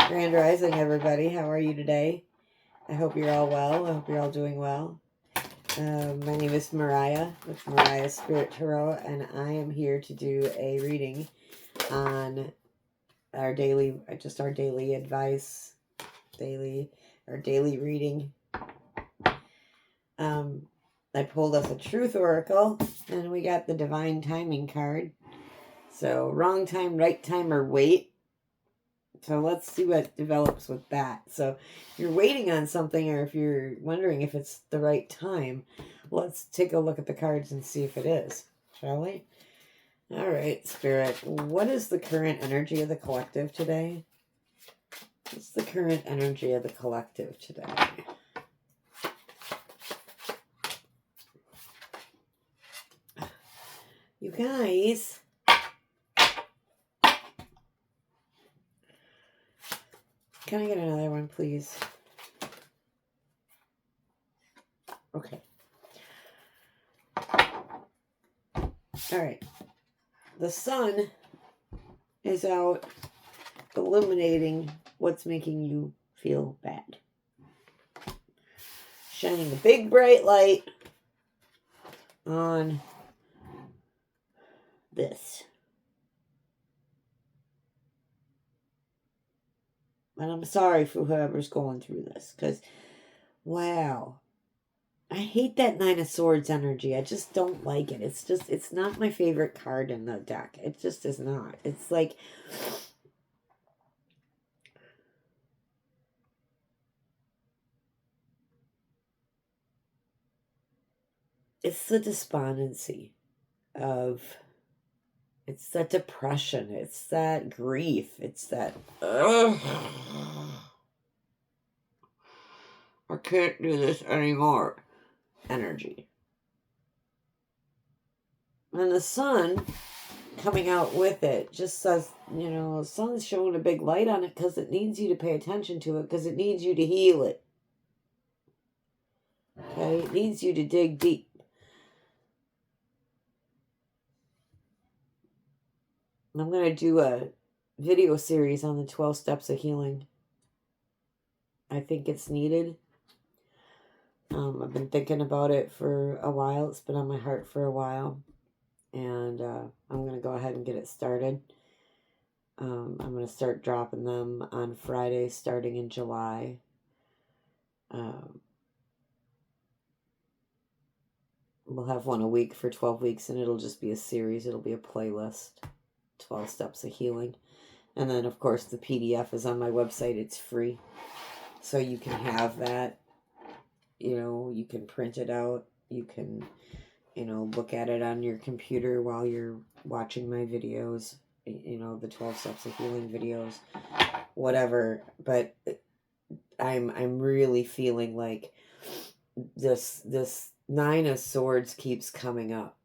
Grand Rising, everybody. How are you today? I hope you're all well. I hope you're all doing well. My name is Moriah with Moriah Spirit Tarot, and I am here to do a reading on our daily advice, our daily reading. I pulled us a Truth Oracle, and we got the Divine Timing card. So, wrong time, right time, or wait. So let's see what develops with that. So if you're waiting on something, or if you're wondering if it's the right time, let's take a look at the cards and see if it is, shall we? All right, Spirit, what is the current energy of the collective today? What's the current energy of the collective today? You guys... Can I get another one, please? Okay. All right. The sun is out illuminating what's making you feel bad. Shining a big bright light on this. And I'm sorry for whoever's going through this, because, wow. I hate that Nine of Swords energy. I just don't like it. It's not my favorite card in the deck. It just is not. It's like... It's the despondency of... It's that depression. It's that grief. It's that... Ugh, I can't do this anymore energy. And the sun coming out with it just says, the sun's showing a big light on it because it needs you to pay attention to it, because it needs you to heal it. Okay? It needs you to dig deep. I'm going to do a video series on the 12 steps of healing. I think it's needed. I've been thinking about it for a while. It's been on my heart for a while. And I'm going to go ahead and get it started. I'm going to start dropping them on Friday starting in July. We'll have one a week for 12 weeks, and it'll just be a series. It'll be a playlist. 12 steps of healing. And then, of course, the PDF is on my website. It's free. So you can have that. You can print it out. You can, look at it on your computer while you're watching my videos. The 12 steps of healing videos. Whatever. But I'm really feeling like this Nine of Swords keeps coming up.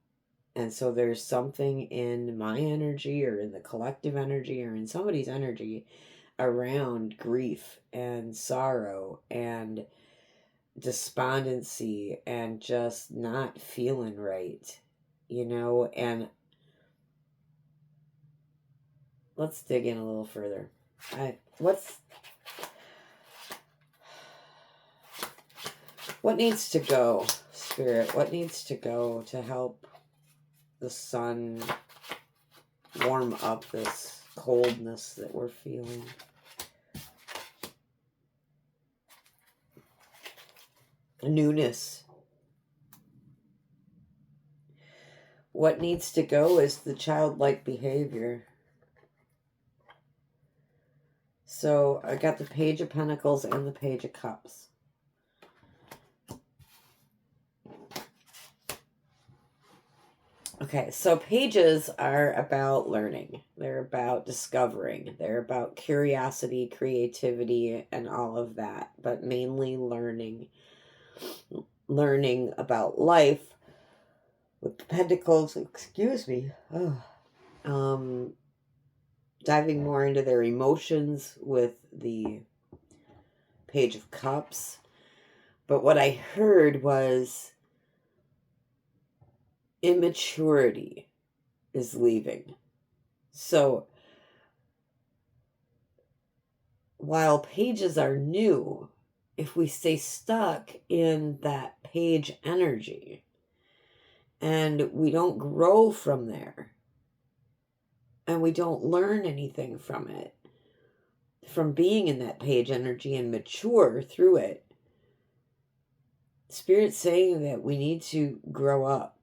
And so there's something in my energy, or in the collective energy, or in somebody's energy around grief and sorrow and despondency and just not feeling right, and let's dig in a little further. What needs to go, Spirit? What needs to go to help the sun warm up this coldness that we're feeling? Newness. What needs to go is the childlike behavior. So I got the Page of Pentacles and the Page of Cups. Okay, so pages are about learning. They're about discovering. They're about curiosity, creativity, and all of that. But mainly learning. Learning about life. With the Pentacles, diving more into their emotions with the Page of Cups. But what I heard was immaturity is leaving. So while pages are new, if we stay stuck in that page energy and we don't grow from there and we don't learn anything from it, from being in that page energy and mature through it, Spirit's saying that we need to grow up.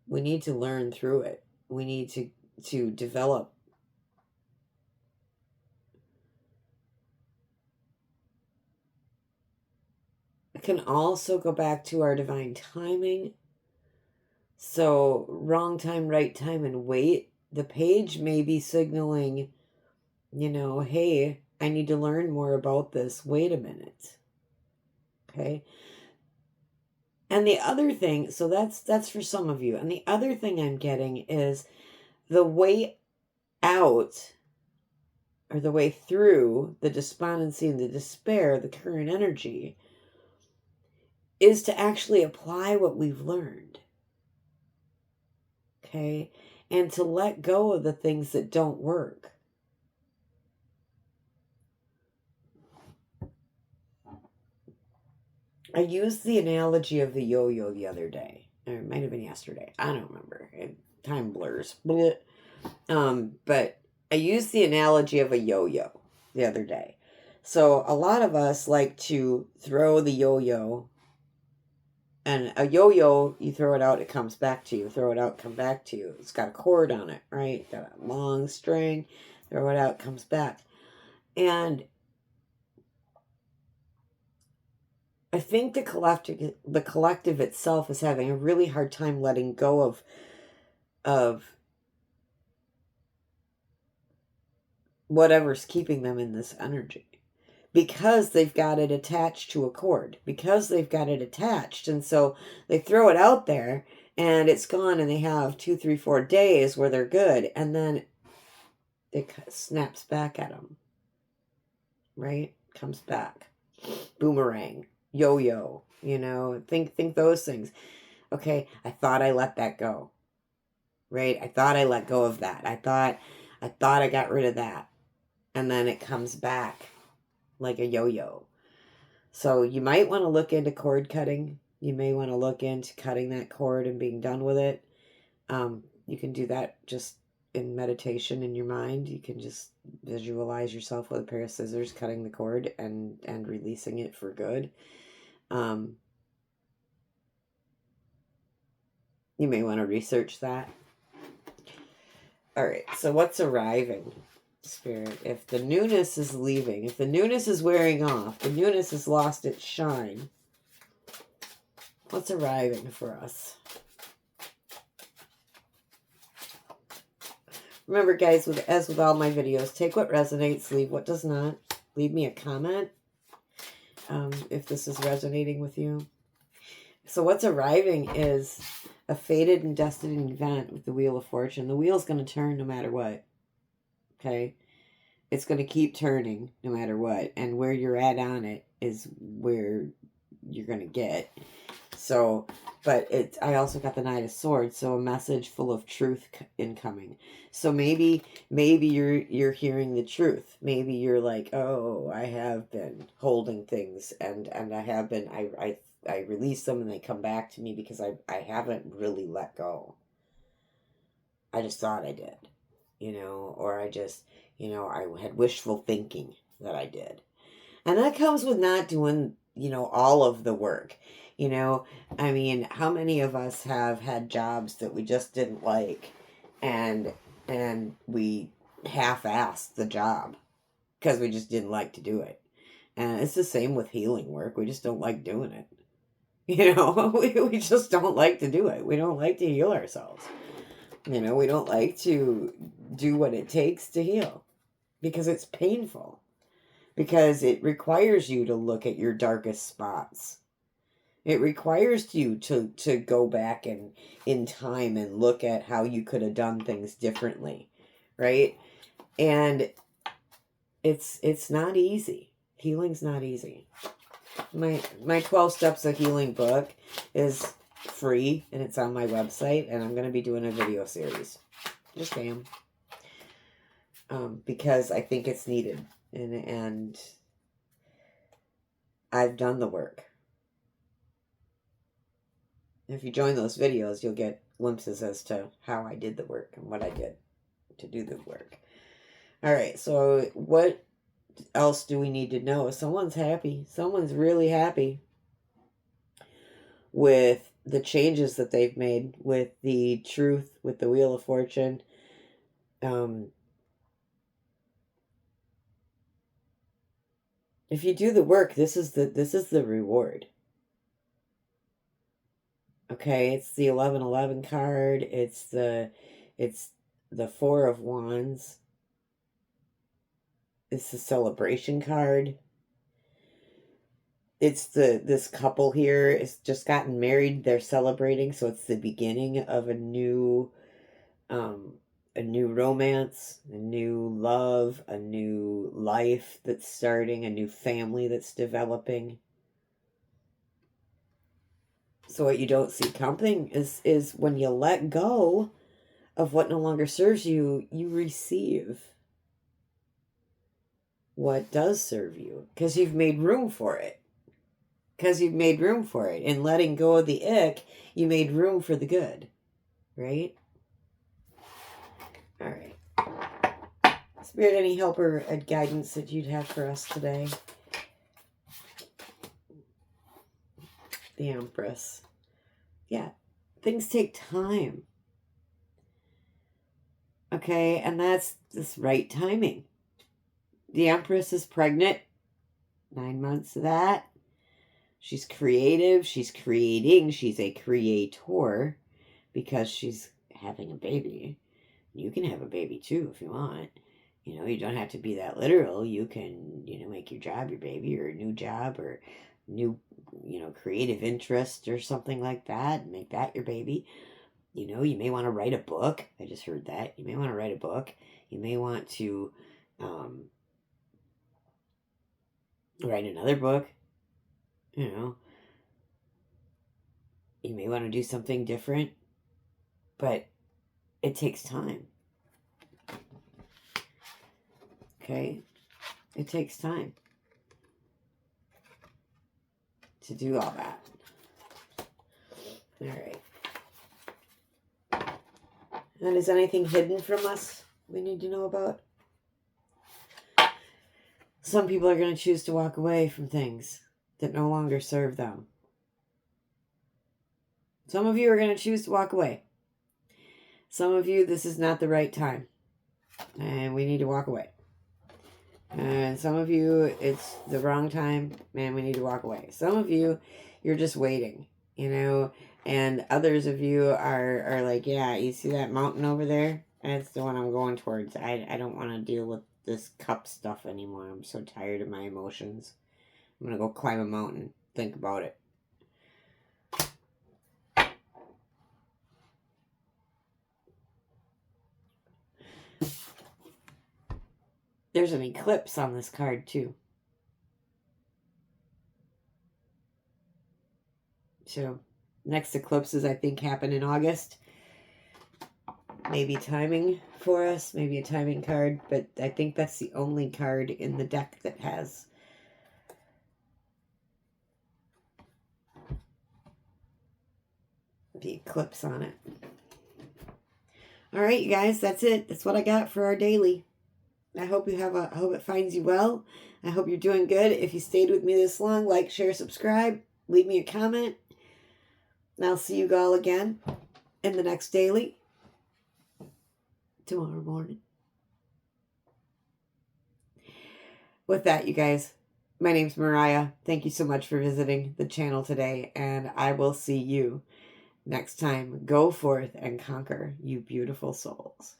We need to learn through it. We need to develop. It can also go back to our divine timing. So wrong time, right time, and wait. The page may be signaling, hey, I need to learn more about this. Wait a minute. Okay. And the other thing, so that's for some of you. And the other thing I'm getting is the way out, or the way through the despondency and the despair, the current energy, is to actually apply what we've learned. Okay? And to let go of the things that don't work. I used the analogy of the yo-yo the other day. Or it might have been yesterday. I don't remember. Time blurs. But I used the analogy of a yo-yo the other day. So a lot of us like to throw the yo-yo. And a yo-yo, you throw it out, it comes back to you. Throw it out, come back to you. It's got a cord on it, right? Got a long string. Throw it out, comes back. And I think the collective itself is having a really hard time letting go of whatever's keeping them in this energy, because they've got it attached to a cord, because they've got it attached. And so they throw it out there and it's gone, and they have 2, 3, 4 days where they're good. And then it snaps back at them, right? Comes back. Boomerang. Yo-yo, think those things. Okay, I thought I let that go, right? I thought I let go of that. I thought I got rid of that. And then it comes back like a yo-yo. So you might want to look into cord cutting. You may want to look into cutting that cord and being done with it. You can do that just in meditation in your mind. You can just visualize yourself with a pair of scissors cutting the cord and releasing it for good. You may want to research that. All right, so what's arriving, Spirit? If the newness is leaving, if the newness is wearing off, the newness has lost its shine, what's arriving for us? Remember, guys, as with all my videos, take what resonates, leave what does not. Leave me a comment if this is resonating with you. So what's arriving is a fated and destined event with the Wheel of Fortune. The wheel's going to turn no matter what. Okay? It's going to keep turning no matter what. And where you're at on it is where you're going to get. So, but I also got the Knight of Swords, so a message full of truth incoming. So maybe you're hearing the truth. Maybe you're like, oh, I have been holding things, and I have been, I release them and they come back to me because I haven't really let go. I just thought I did, or I just, I had wishful thinking that I did. And that comes with not doing, all of the work. I mean, how many of us have had jobs that we just didn't like, and we half-assed the job because we just didn't like to do it. And it's the same with healing work. We just don't like doing it. We just don't like to do it. We don't like to heal ourselves. We don't like to do what it takes to heal because it's painful, because it requires you to look at your darkest spots. It requires you to go back in time and look at how you could have done things differently, right? And it's not easy. Healing's not easy. My 12 Steps of Healing book is free, and it's on my website, and I'm going to be doing a video series. Just am. Because I think it's needed. And I've done the work. If you join those videos, you'll get glimpses as to how I did the work and what I did to do the work. All right, so what else do we need to know? Someone's happy. Someone's really happy with the changes that they've made with the truth, with the Wheel of Fortune. If you do the work, this is the reward. Okay, it's the 1111 card. It's the Four of Wands. It's the celebration card. It's this couple here is just gotten married. They're celebrating, so it's the beginning of a new romance, a new love, a new life that's starting, a new family that's developing. So what you don't see coming is when you let go of what no longer serves you, you receive what does serve you, because you've made room for it. In letting go of the ick, you made room for the good, right? All right. Spirit, any help or guidance that you'd have for us today? The Empress. Yeah, things take time. Okay, and that's this right timing. The Empress is pregnant. 9 months of that. She's creative. She's creating. She's a creator because she's having a baby. You can have a baby too if you want. You don't have to be that literal. You can, make your job your baby, or a new job, or new, creative interest or something like that. Make that your baby. You may want to write a book. I just heard that. You may want to write a book. You may want to write another book. You may want to do something different, but it takes time. Okay? It takes time to do all that. All right. And is anything hidden from us we need to know about? Some people are going to choose to walk away from things that no longer serve them. Some of you are going to choose to walk away. Some of you, this is not the right time, and we need to walk away. And some of you, it's the wrong time, and we need to walk away. Some of you, you're just waiting, and others of you are like, yeah, you see that mountain over there? That's the one I'm going towards. I don't want to deal with this cup stuff anymore. I'm so tired of my emotions. I'm going to go climb a mountain. Think about it. There's an eclipse on this card too. So next eclipses, I think, happen in August. Maybe timing for us, maybe a timing card, but I think that's the only card in the deck that has the eclipse on it. All right, you guys, that's it. That's what I got for our daily. I hope I hope it finds you well. I hope you're doing good. If you stayed with me this long, like, share, subscribe, leave me a comment. And I'll see you all again in the next daily tomorrow morning. With that, you guys, my name's Moriah. Thank you so much for visiting the channel today, and I will see you next time. Go forth and conquer, you beautiful souls.